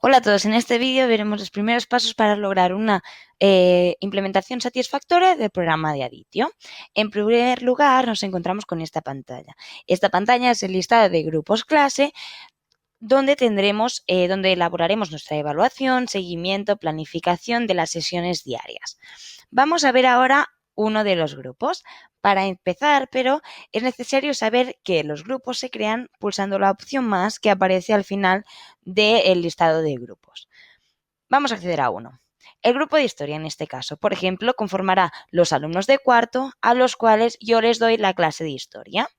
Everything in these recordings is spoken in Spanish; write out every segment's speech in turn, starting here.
Hola a todos, en este vídeo veremos los primeros pasos para lograr una implementación satisfactoria del programa de Aditio. En primer lugar nos encontramos con esta pantalla. Esta pantalla es el listado de grupos clase donde donde elaboraremos nuestra evaluación, seguimiento, planificación de las sesiones diarias. Vamos a ver ahora uno de los grupos. Para empezar, pero es necesario saber que los grupos se crean pulsando la opción más que aparece al final del listado de grupos. Vamos a acceder a uno. El grupo de historia, en este caso, por ejemplo, conformará los alumnos de cuarto a los cuales yo les doy la clase de historia.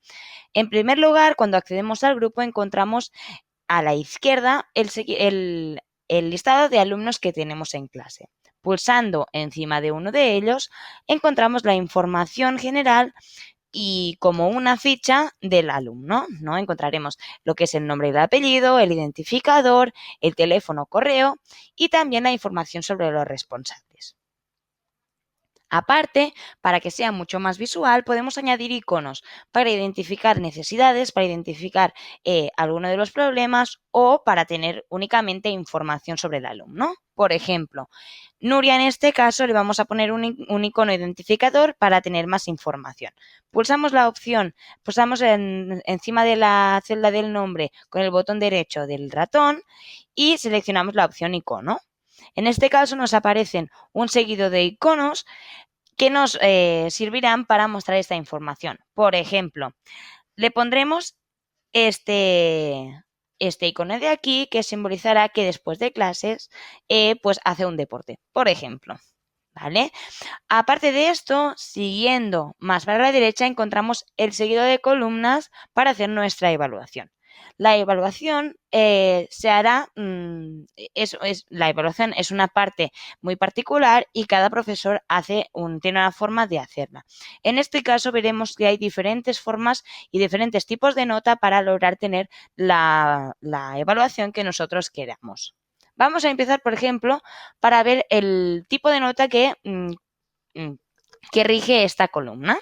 En primer lugar, cuando accedemos al grupo, encontramos a la izquierda el listado de alumnos que tenemos en clase. Pulsando encima de uno de ellos, encontramos la información general y como una ficha del alumno, ¿no? Encontraremos lo que es el nombre y el apellido, el identificador, el teléfono, correo y también la información sobre los responsables. Aparte, para que sea mucho más visual, podemos añadir iconos para identificar necesidades, para identificar alguno de los problemas o para tener únicamente información sobre el alumno. Por ejemplo, Nuria en este caso le vamos a poner un icono identificador para tener más información. Pulsamos la opción, pulsamos encima de la celda del nombre con el botón derecho del ratón y seleccionamos la opción icono. En este caso nos aparecen un seguido de iconos que nos servirán para mostrar esta información. Por ejemplo, le pondremos este icono de aquí que simbolizará que después de clases pues hace un deporte, por ejemplo. ¿Vale? Aparte de esto, siguiendo más para la derecha, encontramos el seguido de columnas para hacer nuestra evaluación. La evaluación se hará, la evaluación es una parte muy particular y cada profesor tiene una forma de hacerla. En este caso veremos que hay diferentes formas y diferentes tipos de nota para lograr tener la evaluación que nosotros queramos. Vamos a empezar, por ejemplo, para ver el tipo de nota que rige esta columna.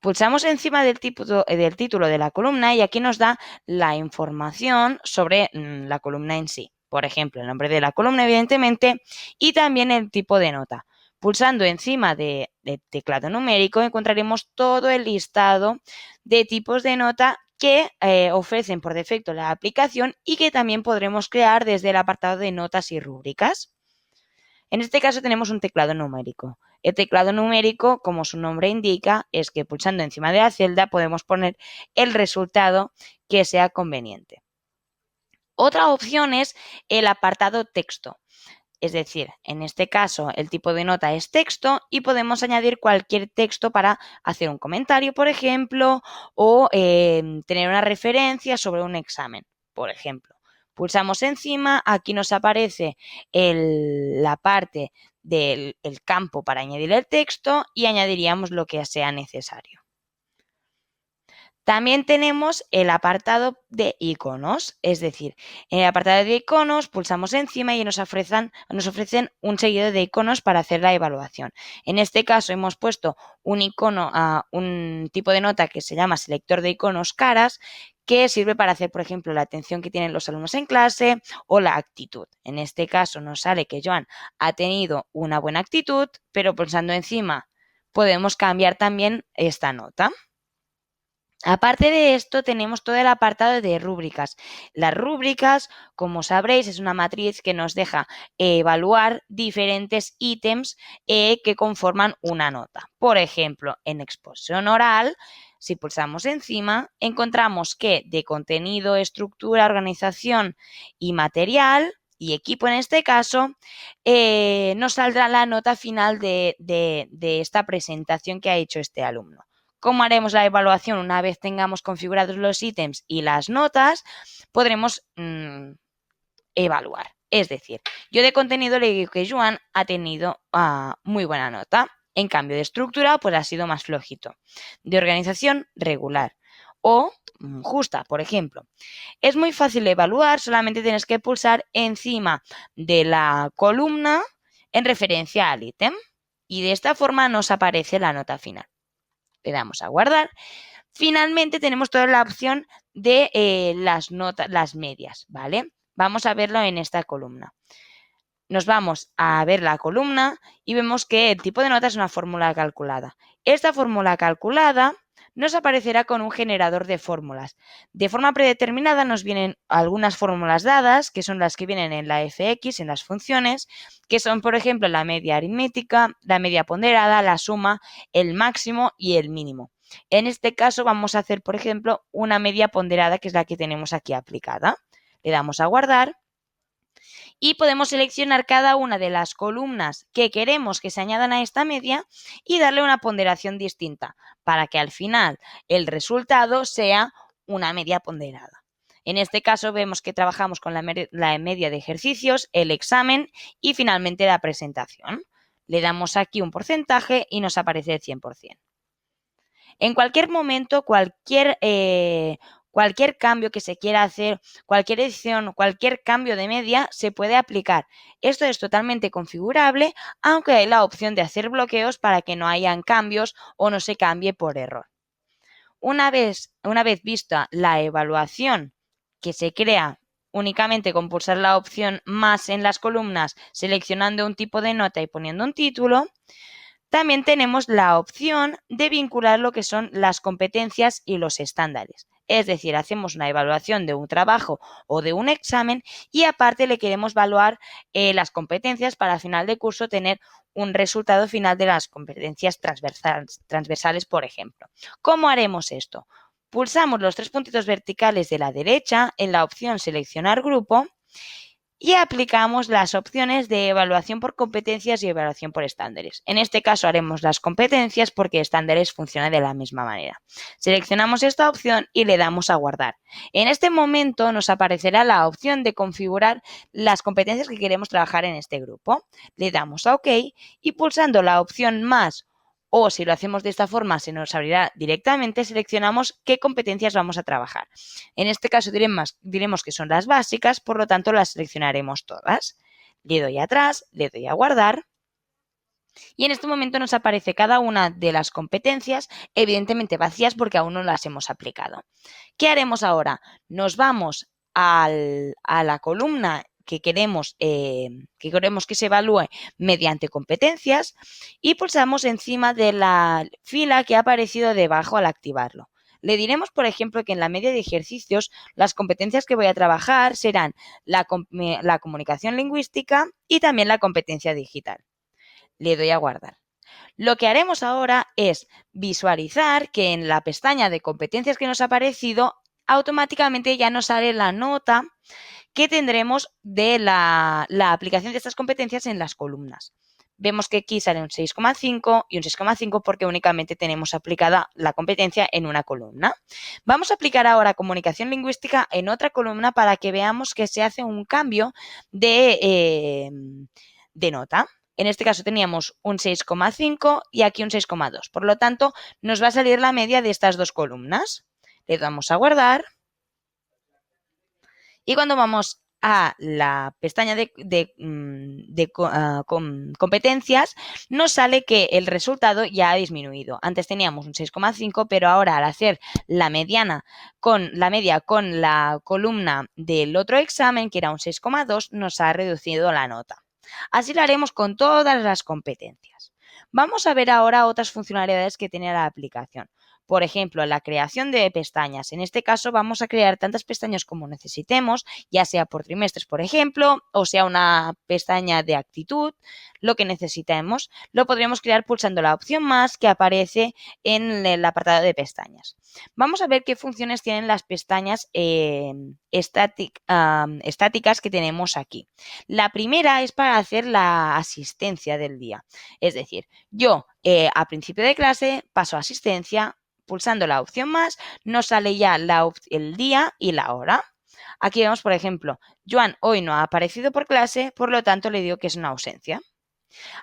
Pulsamos encima del título de la columna y aquí nos da la información sobre la columna en sí. Por ejemplo, el nombre de la columna, evidentemente, y también el tipo de nota. Pulsando encima del teclado numérico encontraremos todo el listado de tipos de nota que ofrecen por defecto la aplicación y que también podremos crear desde el apartado de notas y rúbricas. En este caso tenemos un teclado numérico. El teclado numérico, como su nombre indica, es que pulsando encima de la celda podemos poner el resultado que sea conveniente. Otra opción es el apartado texto. Es decir, en este caso el tipo de nota es texto y podemos añadir cualquier texto para hacer un comentario, por ejemplo, o tener una referencia sobre un examen, por ejemplo. Pulsamos encima, aquí nos aparece la parte del campo para añadir el texto y añadiríamos lo que sea necesario. También tenemos el apartado de iconos, es decir, en el apartado de iconos pulsamos encima y nos ofrecen un seguido de iconos para hacer la evaluación. En este caso hemos puesto un icono a un tipo de nota que se llama selector de iconos caras, que sirve para hacer, por ejemplo, la atención que tienen los alumnos en clase o la actitud. En este caso nos sale que Joan ha tenido una buena actitud, pero pulsando encima podemos cambiar también esta nota. Aparte de esto, tenemos todo el apartado de rúbricas. Las rúbricas, como sabréis, es una matriz que nos deja evaluar diferentes ítems que conforman una nota. Por ejemplo, en exposición oral, si pulsamos encima, encontramos que de contenido, estructura, organización y material, y equipo en este caso, nos saldrá la nota final de esta presentación que ha hecho este alumno. ¿Cómo haremos la evaluación? Una vez tengamos configurados los ítems y las notas, podremos evaluar. Es decir, yo de contenido le digo que Joan ha tenido muy buena nota. En cambio de estructura, pues ha sido más flojito. De organización, regular. O justa, por ejemplo. Es muy fácil de evaluar, solamente tienes que pulsar encima de la columna en referencia al ítem. Y de esta forma nos aparece la nota final. Le damos a guardar. Finalmente tenemos toda la opción de las notas, las medias, ¿vale? Vamos a verlo en esta columna. Nos vamos a ver la columna y vemos que el tipo de nota es una fórmula calculada. Esta fórmula calculada nos aparecerá con un generador de fórmulas. De forma predeterminada nos vienen algunas fórmulas dadas, que son las que vienen en la fx, en las funciones, que son, por ejemplo, la media aritmética, la media ponderada, la suma, el máximo y el mínimo. En este caso vamos a hacer, por ejemplo, una media ponderada, que es la que tenemos aquí aplicada. Le damos a guardar. Y podemos seleccionar cada una de las columnas que queremos que se añadan a esta media y darle una ponderación distinta para que al final el resultado sea una media ponderada. En este caso vemos que trabajamos con la media de ejercicios, el examen y finalmente la presentación. Le damos aquí un porcentaje y nos aparece el 100%. En cualquier momento, cualquier cambio que se quiera hacer, cualquier edición, cualquier cambio de media se puede aplicar. Esto es totalmente configurable, aunque hay la opción de hacer bloqueos para que no hayan cambios o no se cambie por error. Una vez vista la evaluación que se crea únicamente con pulsar la opción más en las columnas, seleccionando un tipo de nota y poniendo un título, también tenemos la opción de vincular lo que son las competencias y los estándares. Es decir, hacemos una evaluación de un trabajo o de un examen y aparte le queremos evaluar las competencias para al final de curso tener un resultado final de las competencias transversales, por ejemplo. ¿Cómo haremos esto? Pulsamos los 3 puntitos verticales de la derecha en la opción seleccionar grupo y aplicamos las opciones de evaluación por competencias y evaluación por estándares. En este caso haremos las competencias porque estándares funcionan de la misma manera. Seleccionamos esta opción y le damos a guardar. En este momento nos aparecerá la opción de configurar las competencias que queremos trabajar en este grupo. Le damos a OK y pulsando la opción más o si lo hacemos de esta forma se nos abrirá directamente, seleccionamos qué competencias vamos a trabajar. En este caso diremos que son las básicas, por lo tanto las seleccionaremos todas. Le doy atrás, le doy a guardar y en este momento nos aparece cada una de las competencias, evidentemente vacías porque aún no las hemos aplicado. ¿Qué haremos ahora? Nos vamos a la columna que queremos que se evalúe mediante competencias y pulsamos encima de la fila que ha aparecido debajo al activarlo. Le diremos, por ejemplo, que en la media de ejercicios las competencias que voy a trabajar serán la comunicación lingüística y también la competencia digital. Le doy a guardar. Lo que haremos ahora es visualizar que en la pestaña de competencias que nos ha aparecido automáticamente ya nos sale la nota que tendremos de la aplicación de estas competencias en las columnas. Vemos que aquí sale un 6,5 y un 6,5 porque únicamente tenemos aplicada la competencia en una columna. Vamos a aplicar ahora comunicación lingüística en otra columna para que veamos que se hace un cambio de nota. En este caso teníamos un 6,5 y aquí un 6,2. Por lo tanto, nos va a salir la media de estas dos columnas. Le damos a guardar. Y cuando vamos a la pestaña de competencias, nos sale que el resultado ya ha disminuido. Antes teníamos un 6,5, pero ahora al hacer la media con la columna del otro examen, que era un 6,2, nos ha reducido la nota. Así lo haremos con todas las competencias. Vamos a ver ahora otras funcionalidades que tiene la aplicación. Por ejemplo, la creación de pestañas. En este caso vamos a crear tantas pestañas como necesitemos, ya sea por trimestres, por ejemplo, o sea una pestaña de actitud, lo que necesitemos. Lo podremos crear pulsando la opción más que aparece en el apartado de pestañas. Vamos a ver qué funciones tienen las pestañas estáticas que tenemos aquí. La primera es para hacer la asistencia del día. Es decir, yo a principio de clase paso a asistencia. Pulsando la opción más, nos sale ya el día y la hora. Aquí vemos, por ejemplo, Joan hoy no ha aparecido por clase, por lo tanto le digo que es una ausencia.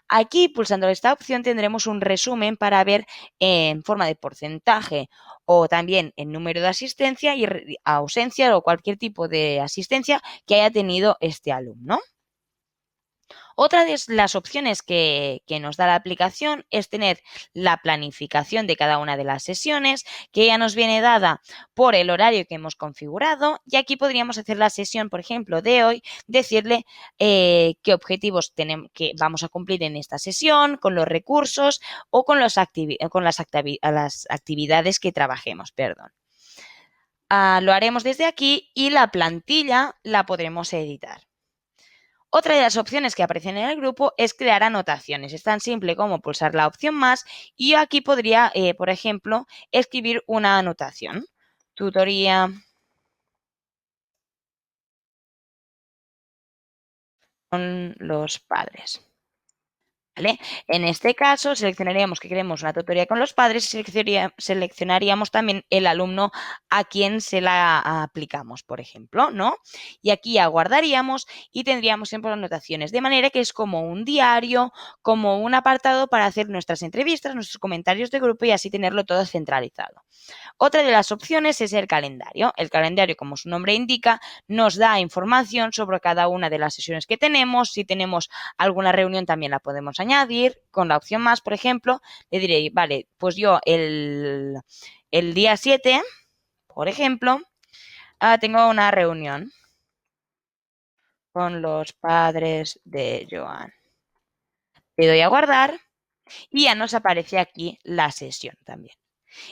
Aquí, pulsando esta opción, tendremos un resumen para ver en forma de porcentaje o también en número de asistencia y ausencia o cualquier tipo de asistencia que haya tenido este alumno. Otra de las opciones que nos da la aplicación es tener la planificación de cada una de las sesiones, que ya nos viene dada por el horario que hemos configurado, y aquí podríamos hacer la sesión, por ejemplo, de hoy, decirle qué objetivos tenemos, que vamos a cumplir en esta sesión, con los recursos o con, las actividades que trabajemos, perdón. Lo haremos desde aquí y la plantilla la podremos editar. Otra de las opciones que aparecen en el grupo es crear anotaciones. Es tan simple como pulsar la opción más y yo aquí podría, por ejemplo, escribir una anotación. Tutoría con los padres. ¿Vale? En este caso, seleccionaríamos que queremos una tutoría con los padres y seleccionaríamos también el alumno a quien se la aplicamos, por ejemplo, ¿no? Y aquí aguardaríamos y tendríamos siempre anotaciones, de manera que es como un diario, como un apartado para hacer nuestras entrevistas, nuestros comentarios de grupo y así tenerlo todo centralizado. Otra de las opciones es el calendario. El calendario, como su nombre indica, nos da información sobre cada una de las sesiones que tenemos. Si tenemos alguna reunión también la podemos añadir. Con la opción más, por ejemplo, le diré, vale, pues yo el día 7, por ejemplo, tengo una reunión con los padres de Joan. Le doy a guardar y ya nos aparece aquí la sesión también.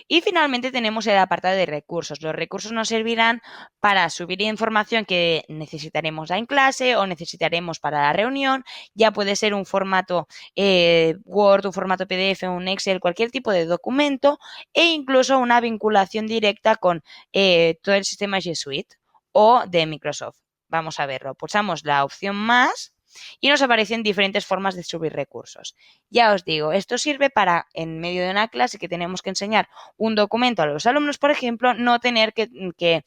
Y finalmente tenemos el apartado de recursos. Los recursos nos servirán para subir información que necesitaremos en clase o necesitaremos para la reunión. Ya puede ser un formato Word, un formato PDF, un Excel, cualquier tipo de documento e incluso una vinculación directa con todo el sistema G Suite o de Microsoft. Vamos a verlo. Pulsamos la opción más y nos aparecen diferentes formas de subir recursos. Ya os digo, esto sirve para, en medio de una clase que tenemos que enseñar un documento a los alumnos, por ejemplo, no tener que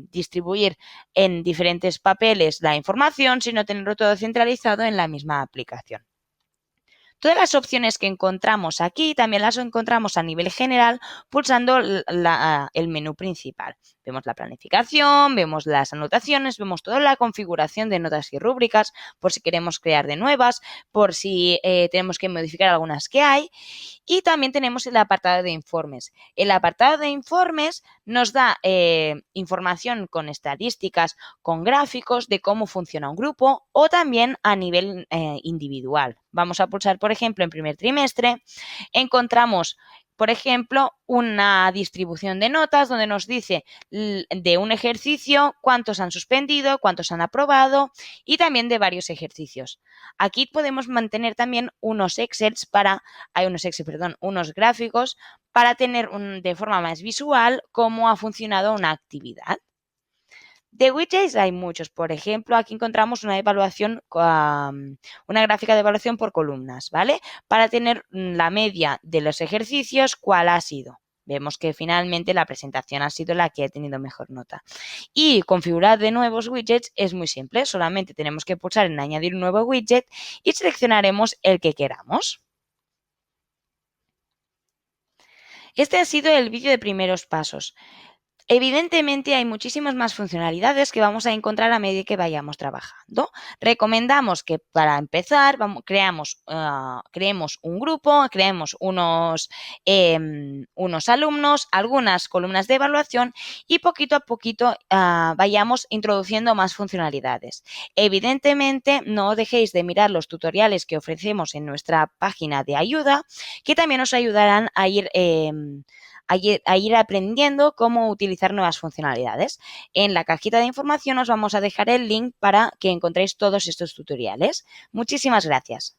distribuir en diferentes papeles la información, sino tenerlo todo centralizado en la misma aplicación. Todas las opciones que encontramos aquí también las encontramos a nivel general pulsando el menú principal. Vemos la planificación, vemos las anotaciones, vemos toda la configuración de notas y rúbricas por si queremos crear de nuevas, por si tenemos que modificar algunas que hay. Y también tenemos el apartado de informes. El apartado de informes nos da información con estadísticas, con gráficos de cómo funciona un grupo o también a nivel individual. Vamos a pulsar, por ejemplo, en primer trimestre, encontramos, por ejemplo, una distribución de notas donde nos dice de un ejercicio cuántos han suspendido, cuántos han aprobado y también de varios ejercicios. Aquí podemos mantener también unos unos gráficos para tener de forma más visual cómo ha funcionado una actividad. De widgets hay muchos. Por ejemplo, aquí encontramos una evaluación, una gráfica de evaluación por columnas, ¿vale? Para tener la media de los ejercicios, ¿cuál ha sido? Vemos que finalmente la presentación ha sido la que ha tenido mejor nota. Y configurar de nuevos widgets es muy simple. Solamente tenemos que pulsar en añadir un nuevo widget y seleccionaremos el que queramos. Este ha sido el vídeo de primeros pasos. Evidentemente hay muchísimas más funcionalidades que vamos a encontrar a medida que vayamos trabajando. Recomendamos que para empezar creemos un grupo, creemos unos alumnos, algunas columnas de evaluación y poquito a poquito vayamos introduciendo más funcionalidades. Evidentemente no dejéis de mirar los tutoriales que ofrecemos en nuestra página de ayuda, que también os ayudarán a ir aprendiendo cómo utilizar nuevas funcionalidades. En la cajita de información os vamos a dejar el link para que encontréis todos estos tutoriales. Muchísimas gracias.